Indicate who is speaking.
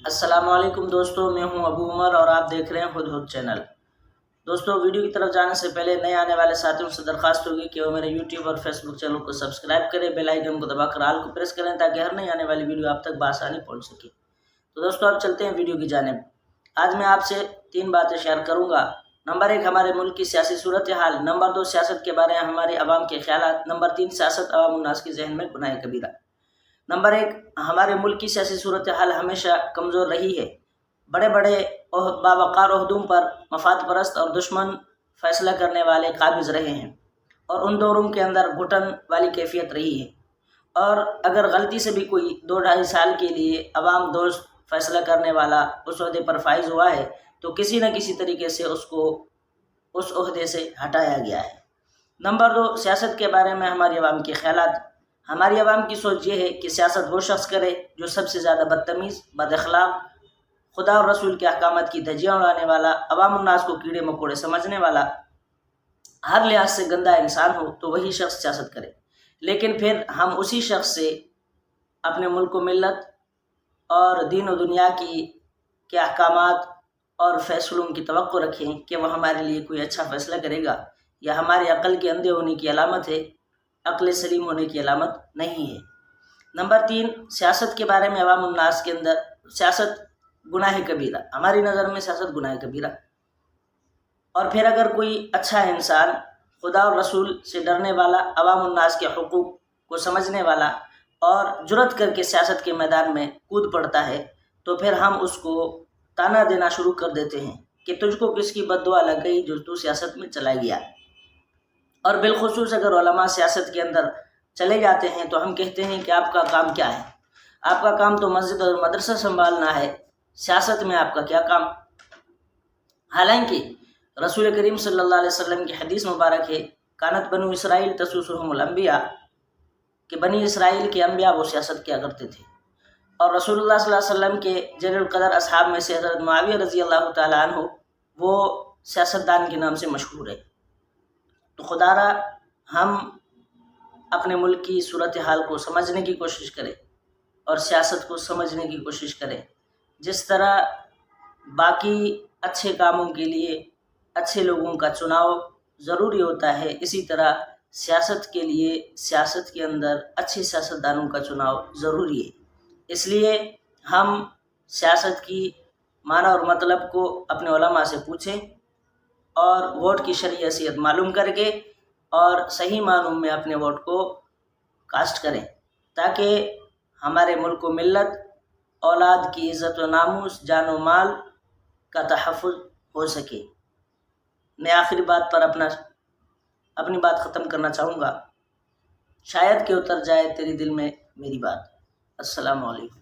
Speaker 1: السلام علیکم دوستو، میں ہوں ابو عمر اور آپ دیکھ رہے ہیں ہدہد چینل۔ دوستو، ویڈیو کی طرف جانے سے پہلے نئے آنے والے ساتھیوں سے درخواست ہوگی کہ وہ میرے یوٹیوب اور فیس بک چینل کو سبسکرائب کریں، بیل آئیکن کو دبا کر آل کو پریس کریں تاکہ ہر نئی آنے والی ویڈیو آپ تک بآسانی پہنچ سکے۔ تو دوستو، اب چلتے ہیں ویڈیو کی جانب۔ آج میں آپ سے 3 باتیں شیئر کروں گا۔ نمبر 1، ہمارے ملک کی سیاسی صورتحال۔ نمبر 2، سیاست کے بارے میں ہمارے عوام کے خیالات۔ نمبر 3، سیاست عوام الناس کے ذہن میں گناہ کبیرہ۔ نمبر 1، ہمارے ملک کی سیاسی صورتحال ہمیشہ کمزور رہی ہے۔ بڑے بڑے باوقار عہدوں پر مفاد پرست اور دشمن فیصلہ کرنے والے قابض رہے ہیں، اور ان دوروں کے اندر گھٹن والی کیفیت رہی ہے۔ اور اگر غلطی سے بھی کوئی 2-2.5 سال کے لیے عوام دوست فیصلہ کرنے والا اس عہدے پر فائز ہوا ہے تو کسی نہ کسی طریقے سے اس کو اس عہدے سے ہٹایا گیا ہے۔ نمبر 2، سیاست کے بارے میں ہماری عوام کے خیالات۔ ہماری عوام کی سوچ یہ ہے کہ سیاست وہ شخص کرے جو سب سے زیادہ بدتمیز، بد اخلاق، خدا اور رسول کے احکامات کی دھجیاں اڑانے والا، عوام الناس کو کیڑے مکوڑے سمجھنے والا، ہر لحاظ سے گندا انسان ہو تو وہی شخص سیاست کرے۔ لیکن پھر ہم اسی شخص سے اپنے ملک و ملت اور دین و دنیا کے احکامات اور فیصلوں کی توقع رکھیں کہ وہ ہمارے لیے کوئی اچھا فیصلہ کرے گا، یا ہمارے عقل کے اندھے ہونے کی علامت ہے، عقل سلیم ہونے کی علامت نہیں ہے۔ نمبر 3، سیاست کے بارے میں عوام الناس کے اندر سیاست گناہ کبیرہ۔ ہماری نظر میں سیاست گناہ کبیرہ۔ اور پھر اگر کوئی اچھا انسان، خدا اور رسول سے ڈرنے والا، عوام الناس کے حقوق کو سمجھنے والا اور جرأت کر کے سیاست کے میدان میں کود پڑتا ہے تو پھر ہم اس کو تانا دینا شروع کر دیتے ہیں کہ تجھ کو کس کی بد دعا لگ گئی جو تو سیاست میں چلا گیا۔ اور بالخصوص اگر علماء سیاست کے اندر چلے جاتے ہیں تو ہم کہتے ہیں کہ آپ کا کام کیا ہے؟ آپ کا کام تو مسجد اور مدرسہ سنبھالنا ہے، سیاست میں آپ کا کیا کام؟ حالانکہ رسول کریم صلی اللہ علیہ وسلم کی حدیث مبارک ہے، کانت بنو اسرائیل تسوسهم الانبیاء، کہ بنی اسرائیل کے انبیاء وہ سیاست کیا کرتے تھے۔ اور رسول اللہ صلی اللہ علیہ وسلم کے جلیل القدر اصحاب میں سے حضرت معاویہ رضی اللہ تعالیٰ عنہ وہ سیاستدان کے نام سے مشہور ہے۔ تو خدا را ہم اپنے ملک کی صورتحال کو سمجھنے کی کوشش کریں اور سیاست کو سمجھنے کی کوشش کریں۔ جس طرح باقی اچھے کاموں کے لیے اچھے لوگوں کا چناؤ ضروری ہوتا ہے، اسی طرح سیاست کے لیے سیاست کے اندر اچھے سیاستدانوں کا چناؤ ضروری ہے۔ اس لیے ہم سیاست کی معنی اور مطلب کو اپنے علماء سے پوچھیں اور ووٹ کی شرعی حیثیت معلوم کر کے اور صحیح معنوں میں اپنے ووٹ کو کاسٹ کریں تاکہ ہمارے ملک و ملت، اولاد کی عزت و ناموس، جان و مال کا تحفظ ہو سکے۔ میں آخری بات پر اپنی بات ختم کرنا چاہوں گا، شاید کہ اتر جائے تیرے دل میں میری بات۔ السلام علیکم۔